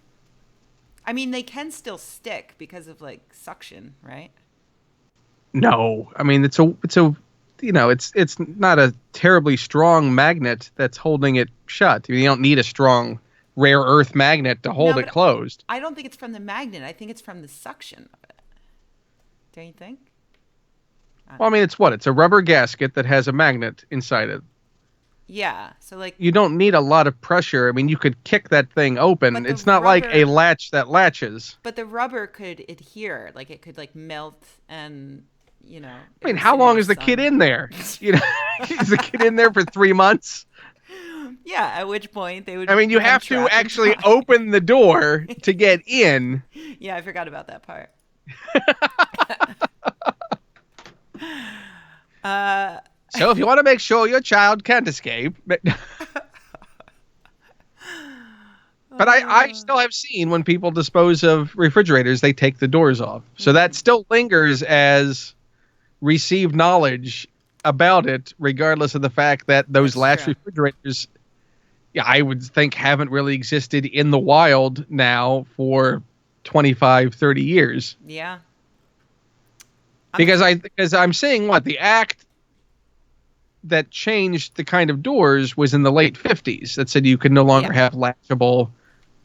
I mean, they can still stick because of like suction, right? No, I mean it's not a terribly strong magnet that's holding it shut. You don't need a strong rare earth magnet to hold No, it but closed. I don't think it's from the magnet. I think it's from the suction of it. Don't you think? Well, I mean, it's a rubber gasket that has a magnet inside it. Yeah. So like, You don't need a lot of pressure. I mean, you could kick that thing open. But the It's not like a rubber- latch that latches. but the rubber could adhere. Like it could like melt and, I mean, how long is the kid in there? Is the kid in there for 3 months? Yeah. At which point they would. I mean, you become have to trapped and actually die. open the door to get in. Yeah, I forgot about that part. So if you want to make sure your child can't escape. But I still have seen when people dispose of refrigerators, they take the doors off. So that still lingers as received knowledge about it, regardless of the fact that those That's last true. refrigerators, yeah, I would think haven't really existed in the wild now for 25, 30 years. Yeah. Because I'm seeing the act that changed the kind of doors was in the late 50s that said you could no longer have latchable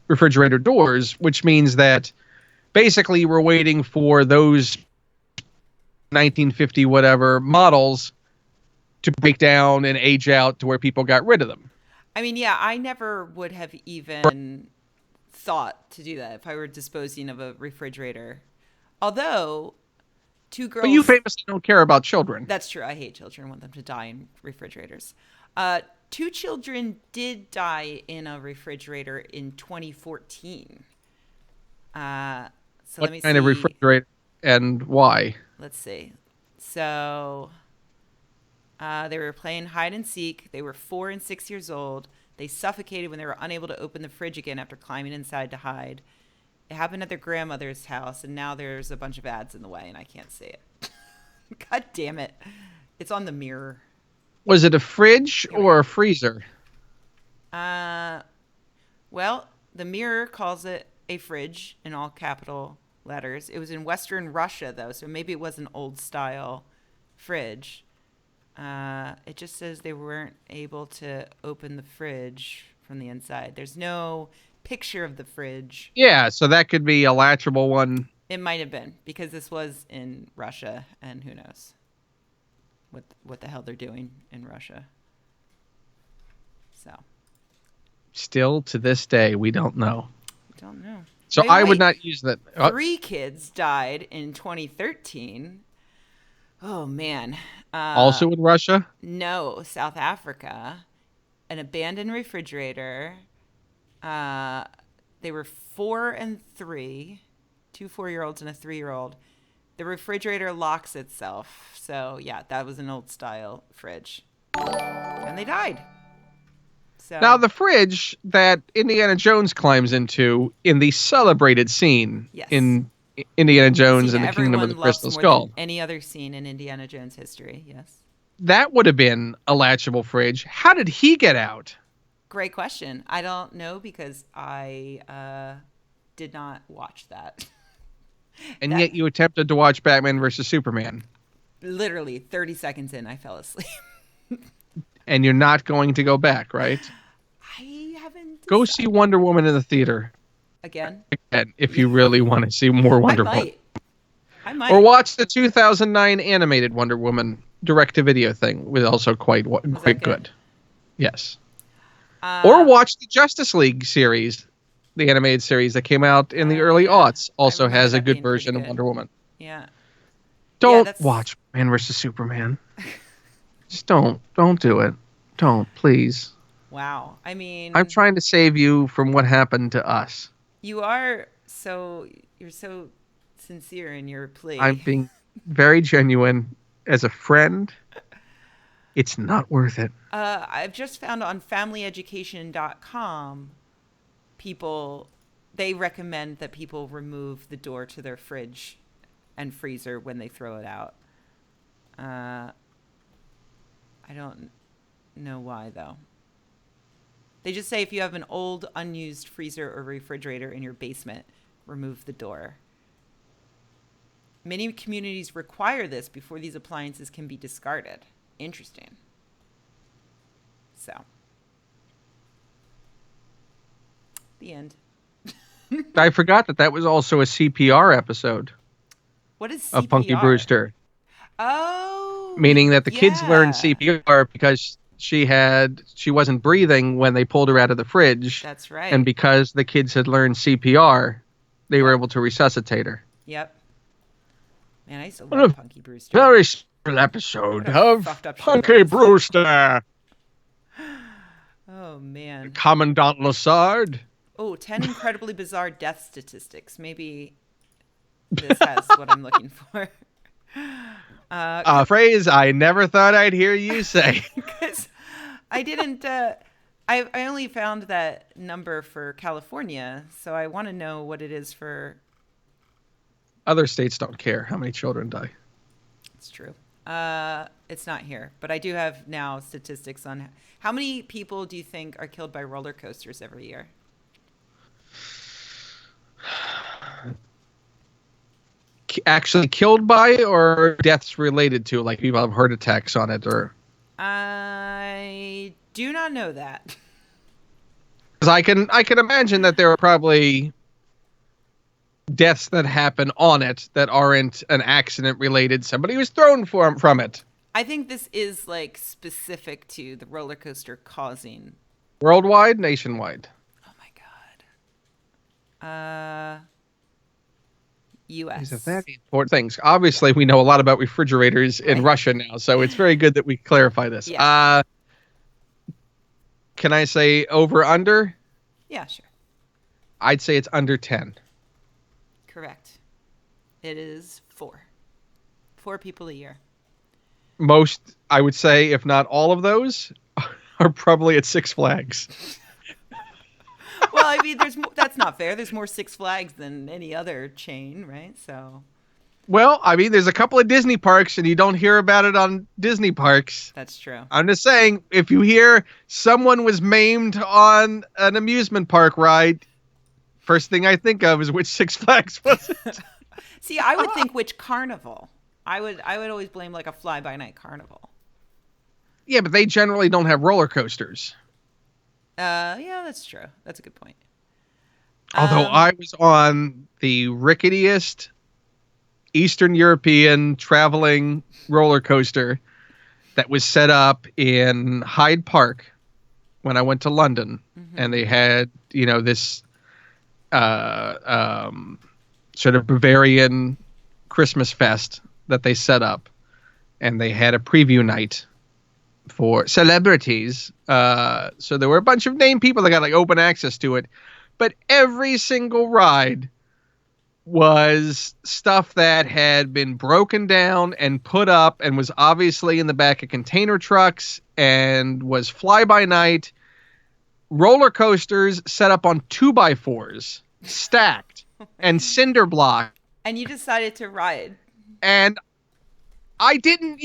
refrigerator doors, which means that basically we're waiting for those 1950 whatever models to break down and age out to where people got rid of them. I mean, yeah, I never would have even thought to do that if I were disposing of a refrigerator. Although, two girls. But you famously don't care about children. That's true. I hate children. I want them to die in refrigerators. 2 children did die in a refrigerator in 2014. So What let me kind of see. refrigerator and why? Let's see. So they were playing hide and seek. They were 4 and 6 years old. They suffocated when they were unable to open the fridge again after climbing inside to hide. It happened at their grandmother's house, and now there's a bunch of ads in the way, and I can't see it. God damn it. It's on the mirror. Was it a fridge Here we or go. a freezer? Well, the Mirror calls it a fridge in all capital letters. It was in Western Russia, though, so maybe it was an old style fridge. It just says they weren't able to open the fridge from the inside. There's no picture of the fridge. Yeah, so that could be a latchable one. It might have been because this was in Russia, and who knows what the hell they're doing in Russia. So, Still to this day, we don't know. don't know. So Wait, I would wait. not use that. 3 kids died in 2013. Oh man. Also in Russia? No, South Africa. An abandoned refrigerator. They were 4 and 3, 2 4-year-olds and a 3-year-old. The refrigerator locks itself. So yeah, that was an old style fridge, and they died. So Now, the fridge that Indiana Jones climbs into in the celebrated scene Yes. in Indiana the Jones scene and the Kingdom of the everyone loves Crystal more Skull, than any other scene in Indiana Jones history. Yes. that would have been a latchable fridge. How did he get out? Great question. I don't know because I did not watch that. And That yet you attempted to watch Batman versus Superman, literally 30 seconds in, I fell asleep. and you're not going to go back, right? I haven't Go see decided. Wonder Woman in the theater Again. again if you really want to see more Wonder Woman. I might. Or watch the 2009 animated Wonder Woman direct-to-video thing, was also quite that good? good. Yes. Or watch the Justice League series, the animated series that came out in the early yeah. aughts. I Also remember has a that good being pretty version of good. Wonder Woman. Yeah. Don't that's- watch Man vs. Superman. Just don't. Don't do it. Don't, please. Wow. I mean, I'm trying to save you from what happened to us. you're so sincere in your plea. I'm being very genuine. As a friend, it's not worth it. I've just found on familyeducation.com they recommend that people remove the door to their fridge and freezer when they throw it out. I don't know why though. They just say if you have an old unused freezer or refrigerator in your basement, remove the door. Many communities require this before these appliances can be discarded. Interesting. So, the end. I forgot that was also a CPR episode What is CPR? of Punky Brewster. Oh, Meaning that the kids learned yeah. CPR because she wasn't breathing when they pulled her out of the fridge. That's right. And because the kids had learned CPR, they were able to resuscitate her. Yep. Man, I used to What love a Punky Brewster. Very special episode What a of fucked up show Punky that was. Brewster. Oh man. Commandant Lassard. Oh, 10 incredibly bizarre death statistics. Maybe this has what I'm looking for. A phrase I never thought I'd hear you say. Because I didn't. I only found that number for California, so I want to know what it is for. Other states don't care how many children die. It's true. It's not here, but I do have now statistics on how many people do you think are killed by roller coasters every year? Actually killed by, or deaths related to, like people have heart attacks on it, or I do not know that. because I can imagine that there are probably deaths that happen on it that aren't an accident related. Somebody was thrown from it. I think this is like specific to the roller coaster causing. Worldwide, nationwide. Oh my god. U.S. These are very important things. Obviously, we know a lot about refrigerators in Russia now, so it's very good that we clarify this. Yeah. Can I say over under? Yeah, sure. I'd say it's under 10. Correct. It is 4. 4 people a year. Most, I would say, if not all of those, are probably at Six Flags. Well, I mean, that's not fair. There's more Six Flags than any other chain, right? So, Well, I mean, there's a couple of Disney parks, and you don't hear about it on Disney parks. That's true. I'm just saying, if you hear someone was maimed on an amusement park ride, first thing I think of is which Six Flags was it? See, I would think which carnival. I would always blame like a fly-by-night carnival. Yeah, but they generally don't have roller coasters. Yeah, that's true. That's a good point. Although I was on the ricketiest Eastern European traveling roller coaster that was set up in Hyde Park when I went to London, and they had, this sort of Bavarian Christmas fest that they set up, and they had a preview night for celebrities. So there were a bunch of named people that got like open access to it, but every single ride was stuff that had been broken down and put up and was obviously in the back of container trucks and was fly by night roller coasters set up on 2x4s stacked and cinder block. And you decided to ride. And I didn't,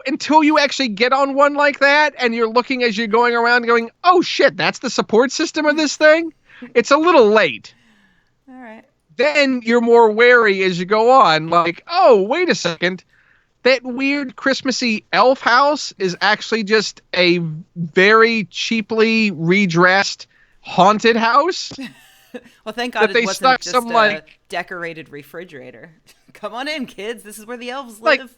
until you actually get on one like that and you're looking as you're going around going, oh shit, that's the support system of this thing. It's a little late. All right. Then you're more wary as you go on, like, oh, wait a second. That weird Christmassy elf house is actually just a very cheaply redressed haunted house. Well, thank God that they it wasn't stuck just some, a decorated refrigerator. Come on in, kids. This is where the elves live.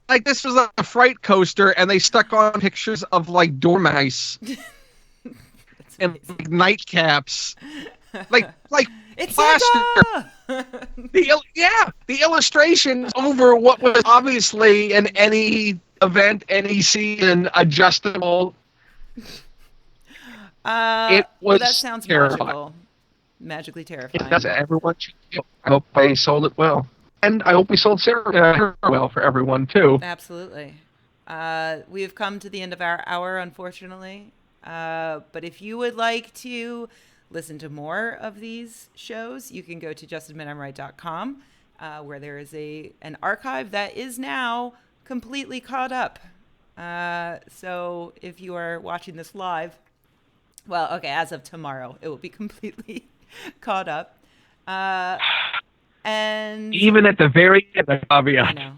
Like this was like a fright coaster, and they stuck on pictures of like dormice and like, nightcaps, like it's plaster. The illustrations over what was obviously in any event, any season, adjustable. It was that sounds terrifying. magical. Magically terrifying. That's everyone should feel. I hope I sold it well. And I hope we sold Sarah well for everyone, too. Absolutely. We have come to the end of our hour, unfortunately. But if you would like to listen to more of these shows, you can go to justadmitimright.com, where there is an archive that is now completely caught up. So if you are watching this live, well, okay, as of tomorrow, it will be completely caught up. And even at the very end, the caveat. I know.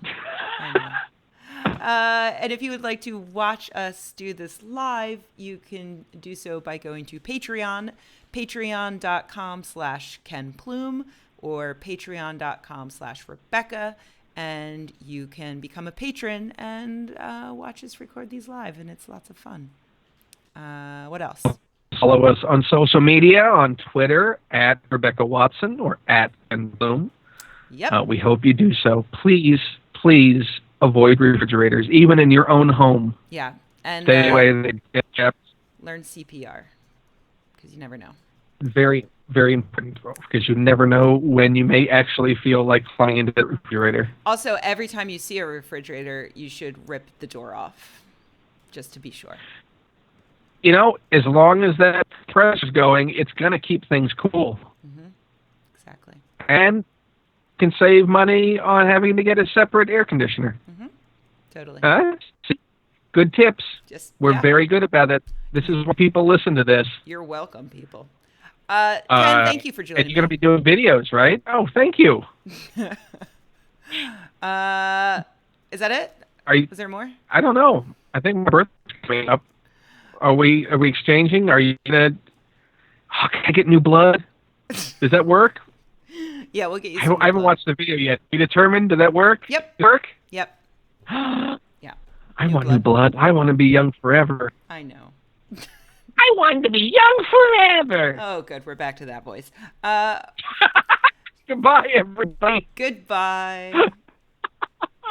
And if you would like to watch us do this live, you can do so by going to Patreon, patreon.com/Ken Plume or patreon.com/Rebecca, and you can become a patron and watch us record these live, and it's lots of fun. What else? Follow us on social media, on Twitter, at Rebecca Watson or at Ken Plume. Yep. We hope you do so. Please avoid refrigerators, even in your own home. Yeah. And stay away. Learn CPR, because you never know. Very, very important, because you never know when you may actually feel like flying into the refrigerator. Also, every time you see a refrigerator, you should rip the door off, just to be sure. As long as that pressure's going, it's going to keep things cool. Mm-hmm. Exactly. And can save money on having to get a separate air conditioner. Mm-hmm. Totally. See? Good tips. We're yeah. very good about it. This is why people listen to this. You're welcome, people. Ken, thank you for joining me. You're going to be doing videos, right? Oh, thank you. Is that it? Is there more? I don't know. I think my birthday's coming up. Are we exchanging? Are you gonna? Oh, can I get new blood? Does that work? Yeah, we'll get you. I haven't watched the video yet. You determined? Did that work? Yep. Work? Yep. Yeah. I New want blood. new blood. I want to be young forever. I know. I want to be young forever. Oh, good. We're back to that voice. Goodbye, everybody. Goodbye.